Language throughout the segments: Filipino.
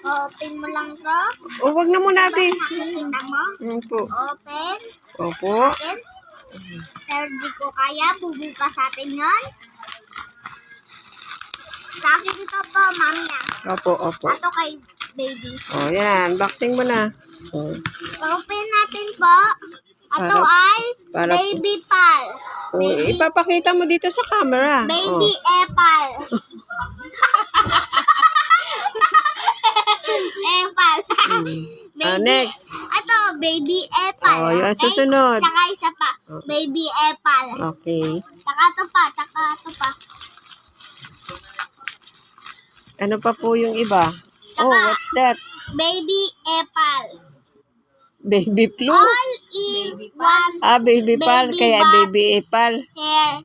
Open mo lang to. O, wag na muna, Abi. Nakikita mo? Opo. Open. Opo. Open. Pero di ko kaya. Bubukas natin yun. Sa akin ito po, mami ah. Opo, opo. Ato kay baby. O, yan. Unboxing mo na. O. Open natin po. Ato Para- ay para- baby pal. O, ipapakita mo dito sa camera. Baby apple. Apple. Next. Ato, baby apple. Oh, yung okay? susunod. Tsaka isa pa. Baby apple. Okay. Tsaka ito pa. Tsaka ito pa. Ano pa po yung iba? Oh, what's that? Baby apple. Baby flu? All in one Baby pal. Baby Kaya bat. baby epal. hair.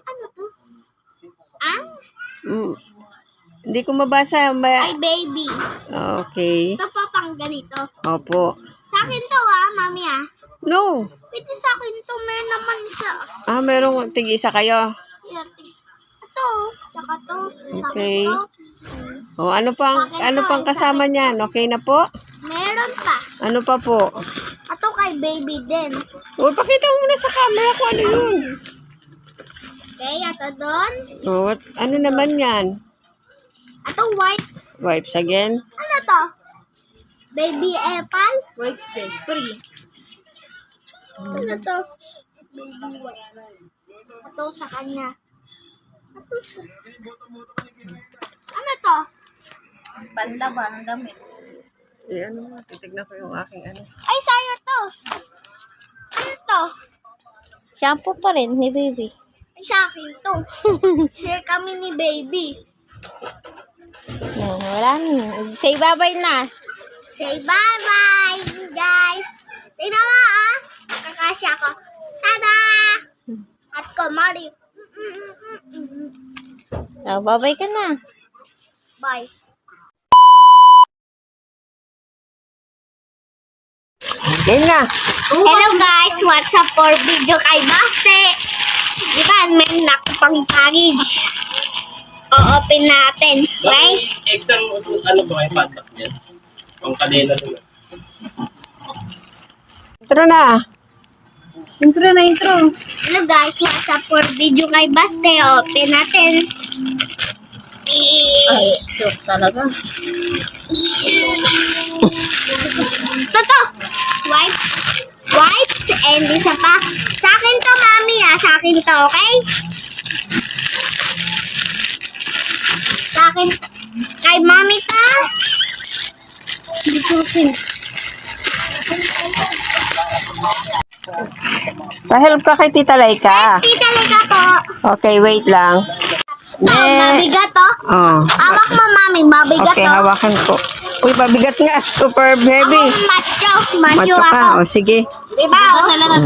Ano to? Ang? Hindi ko mabasa. Ay, baby. Okay. Ito pa pang ganito. Opo. Sa akin to mami No. Pwede sa akin to. May naman isa. Merong tig-isa kayo. Ito. Tsaka to. Sa Okay. akin to. Ano pang kasama niyan? Okay na po? Meron pa. Ano pa po? Ito kay baby din. Uy, pakita mo muna sa camera kung ano yun. Okay, ito doon. Ano naman yan? Ito white. Wipes again? Ano to? Baby apple? Wait, free. Ano to? Baby wipes. Ito sa kanya. Ano to? Panda ba ng damit? Ano mo? Titignan ko yung aking ano. Ay, sa'yo to. Ano to? Shampoo pa rin ni baby. Ay, sa akin to. Share kami ni baby. Wala na. Say bye-bye na. Say bye-bye, guys. Tingnan mo, kakasya ko. Tada! At ko, Mari. Bye-bye ka na. Bye. Yan na. Hello guys, what's up for video kay Baste? Diba, may nakapang package. O-open natin, right? Extra ano ba kayo patak niyan? Pang kadena doon. Intro na. Intro na intro. Hello guys, what's up for video kay Baste? Open natin. Joke talaga. Toto! Wipes and isa pa. Sa akin to, mami sa akin to, okay? Sa akin, kay mami ka. Dito akin. Pa-help ka kay Tita Laika. Tita, lika to. Okay, wait lang. Mabigat to. Hawak mo, mami, mabigat Okay, to. hawakan ko. Uy, mabigat nga. Super heavy. Ako, macho. Macho Macho ako. ka. O, sige. Diba? Talaga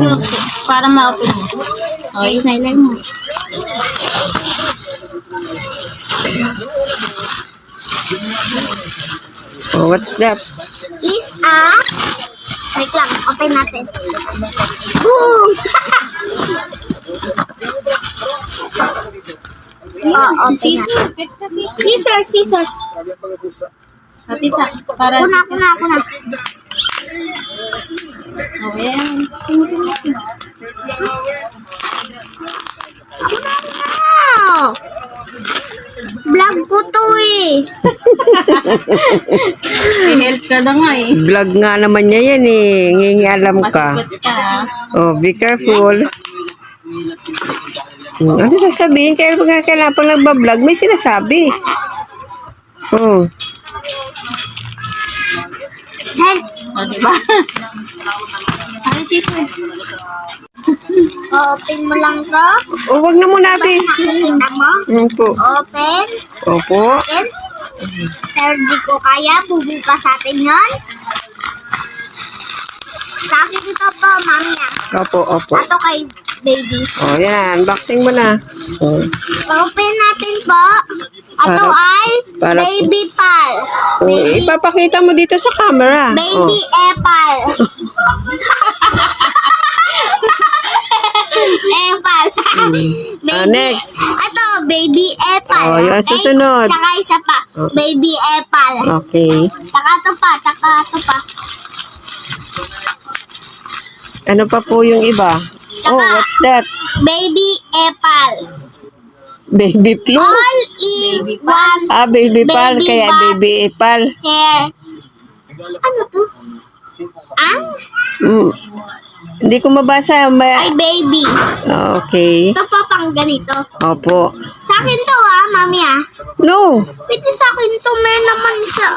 para ma-open mo. Okay, silent mo. Oh, what's that? Is wait lang, open natin. Boom! Open natin. Scissors. Tita, para... Kuna. Okay. Wow! Vlog ko to I-help ka na nga eh. Vlog nga naman niya yan eh. Ngingialam ka. Masigot ka. Oh, be careful. Ano sasabihin? Kaya pag nagbablog, may sinasabi. Oh. Help! O, diba? Ano, tito? Open mo lang to. Oh, wag na muna, Abi. Nakikita mo? Opo. Open. Opo. Open. Pero di ko kaya. Bubukas natin yun. Sa akin ito po, mami Opo, opo. Ato kay baby. Oh, yan. Unboxing mo na. Oh. Open natin po. Ato ay para- baby pal. Oh, ipapakita mo dito sa camera. Baby apple. Apple. next. Ito, baby apple. Oh, yung okay? susunod. Tsaka isa pa, baby apple. Okay. Tsaka ito pa. Ano pa po yung iba? Oh, what's that? Baby apple. Baby flu? All in one Baby pal. Baby Kaya bat. baby ipal. hair. Ano to? Ang? Hindi ko mabasa. Ay, baby. Okay. Ito pa pang ganito. Opo. Sa akin to mami No. Pwede sa akin to, may naman isa.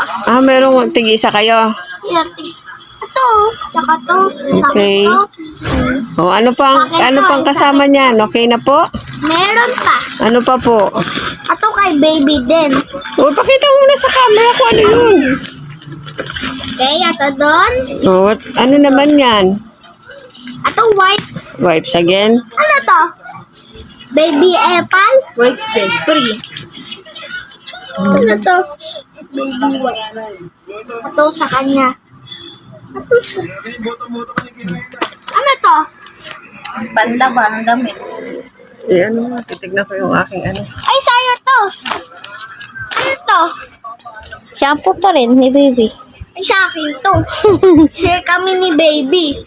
Merong tig-isa kayo. Yan, ito, tsaka to. Sa Okay. akin to. Ano pang kasama niyan? Okay na po? Meron pa. Ano pa po? Ito kay baby din. Pakita mo muna sa camera kung ano yun. Okay, ito doon. Ano naman yan? Ito white. Wipes again? Ano to? Baby apple? Wait, this. Free. Ano to? Baby wipes. Ito sa kanya. Ano to? Panda ba ng damit? Ano nga, titignan ko yung aking ano. Ay, sa'yo to. Ano to? Shampoo pa rin ni baby. Ay, sa akin to. Share kami ni baby.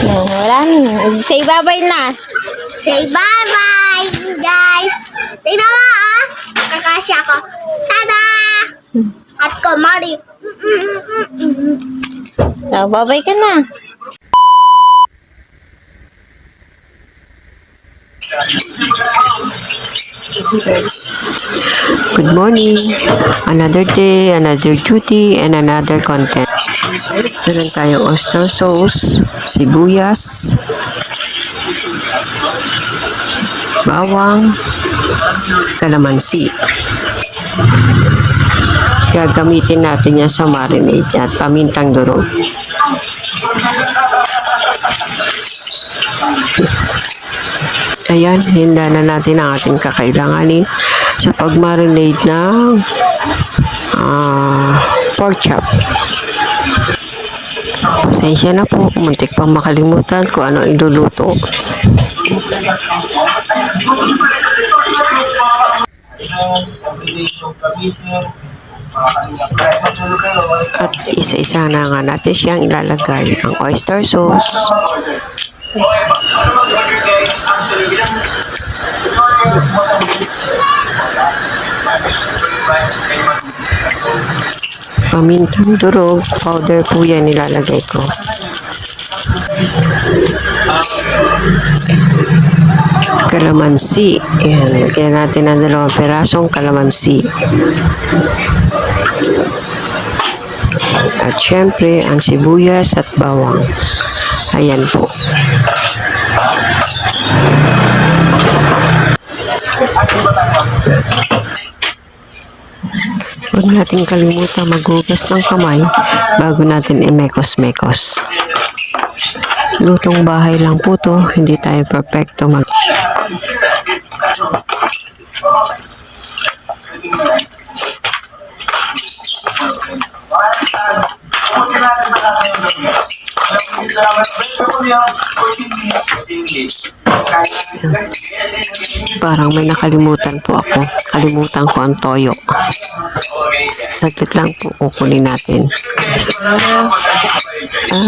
Wala na. Say bye-bye na. Say bye-bye, guys. Tingnan mo, kakasya ko. Tada! At ko, Mari. Bye-bye ka na. Good morning. Another day, another duty, and another content. Meron tayong oyster sauce, sibuyas, bawang, kalamansi. Gagamitin natin yan sa marinade at pamintang durog. Ayan, hinda na natin ang ating kakailanganin sa pag-marinade ng pork chop. Pasensya na po, muntik pang makalimutan kung ano iluluto. At isa-isa na nga natin siyang ilalagay ang oyster sauce, pamintang durog, powder po yan nilalagay ko. Kalamansi. Ayan, lagyan natin ng 2 pirasong kalamansi. At syempre, ang sibuyas at bawang. Ayan po. Huwag natin kalimutan maghugas ng kamay bago natin imekos-mekos. Lutong bahay lang po to, hindi tayo perfecto mag... Parang may nakalimutan po ako. Kalimutan ko ang toyo. Saglit lang po kukunin natin.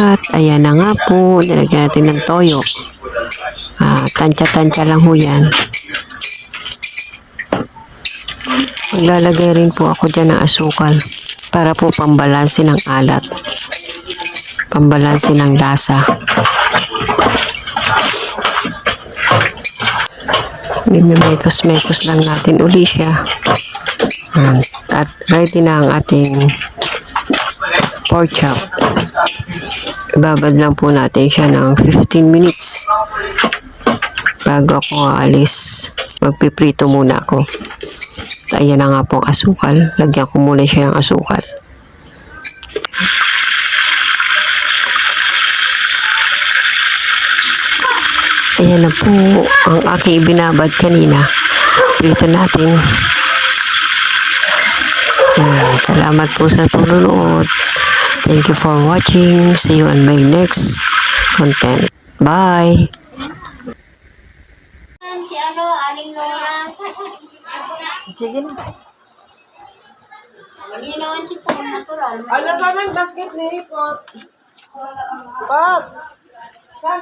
At ayan na nga po. Nilagyan natin ng toyo. Tansya-tansya lang ho yan. Maglalagay rin po ako dyan ng asukal para po pambalanse ng alat. Pambalanse ng lasa. Mimimekos-mekos lang natin uli siya. At ready na ang ating pork chop. Ibabad lang po natin siya ng 15 minutes. Bago ako aalis, magpiprito muna ako. Ayan na nga pong asukal. Lagyan ko muna siya ng asukal. Ayan na po ang aking ibinabad kanina. Prito natin. Salamat po sa panonood. Thank you for watching. See you on my next content. Bye! Aling Nora. Sige na. Malinawan si Paul natural. Ano saan ang basket ni Ipot? Pat! Saan